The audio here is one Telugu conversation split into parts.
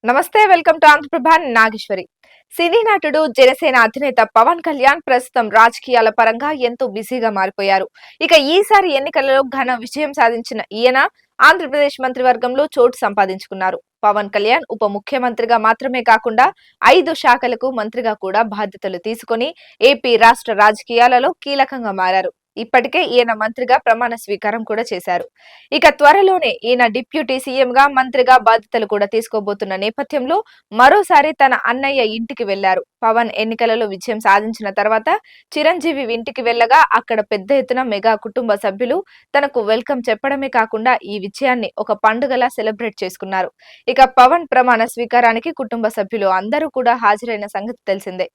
నమస్తే, వెల్కమ్ టు ఆంధ్రప్రభ. నాగేశ్వరి. సినీ నటుడు జనసేన అధినేత పవన్ కళ్యాణ్ ప్రస్తుతం రాజకీయాల పరంగా ఎంతో బిజీగా మారిపోయారు. ఇక ఈసారి ఎన్నికలలో ఘన విజయం సాధించిన ఈయన ఆంధ్రప్రదేశ్ మంత్రివర్గంలో చోటు సంపాదించుకున్నారు. పవన్ కళ్యాణ్ ఉప ముఖ్యమంత్రిగా మాత్రమే కాకుండా 5 శాఖలకు మంత్రిగా కూడా బాధ్యతలు తీసుకుని ఏపీ రాష్ట్ర రాజకీయాలలో కీలకంగా మారారు. ఇప్పటికే ఈయన మంత్రిగా ప్రమాణ స్వీకారం కూడా చేశారు. ఇక త్వరలోనే ఈయన డిప్యూటీ సీఎంగా మంత్రిగా బాధ్యతలు కూడా తీసుకోబోతున్న నేపథ్యంలో మరోసారి తన అన్నయ్య ఇంటికి వెళ్లారు. పవన్ ఎన్నికలలో విజయం సాధించిన తర్వాత చిరంజీవి ఇంటికి వెళ్లగా అక్కడ పెద్ద ఎత్తున మెగా కుటుంబ సభ్యులు తనకు వెల్కమ్ చెప్పడమే కాకుండా ఈ విజయాన్ని ఒక పండుగలా సెలబ్రేట్ చేసుకున్నారు. ఇక పవన్ ప్రమాణ స్వీకారానికి కుటుంబ సభ్యులు అందరూ కూడా హాజరైన సంగతి తెలిసిందే.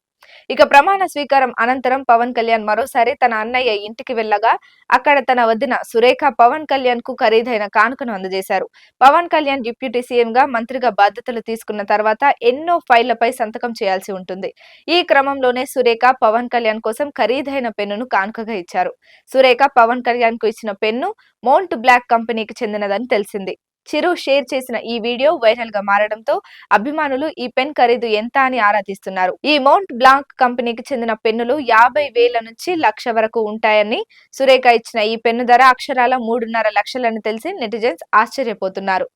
ఇక ప్రమాణ స్వీకారం అనంతరం పవన్ కళ్యాణ్ మరోసారి తన అన్నయ్య ఇంటికి వెళ్లగా అక్కడ తన వదిన సురేఖ పవన్ కళ్యాణ్ కు ఖరీదైన కానుకను అందజేశారు. పవన్ కళ్యాణ్ డిప్యూటీ సీఎం గా మంత్రిగా బాధ్యతలు తీసుకున్న తర్వాత ఎన్నో ఫైళ్లపై సంతకం చేయాల్సి ఉంటుంది. ఈ క్రమంలోనే సురేఖ పవన్ కళ్యాణ్ కోసం ఖరీదైన పెన్నును కానుకగా ఇచ్చారు. సురేఖ పవన్ కళ్యాణ్ కు ఇచ్చిన పెన్ను మౌంట్ బ్లాక్ కంపెనీకి చెందినదని తెలిసింది. చిరు షేర్ చేసిన ఈ వీడియో వైరల్ గా మారడంతో అభిమానులు ఈ పెన్ ఖరీదు ఎంత అని ఆరా తీస్తున్నారు. ఈ మౌంట్ బ్లాంక్ కంపెనీకి చెందిన పెన్నులు 50,000 నుంచి 1,00,000 వరకు ఉంటాయని, సురేఖ ఇచ్చిన ఈ పెన్ను ధర అక్షరాల 3.5 లక్షలని తెలిసి నెటిజన్స్ ఆశ్చర్యపోతున్నారు.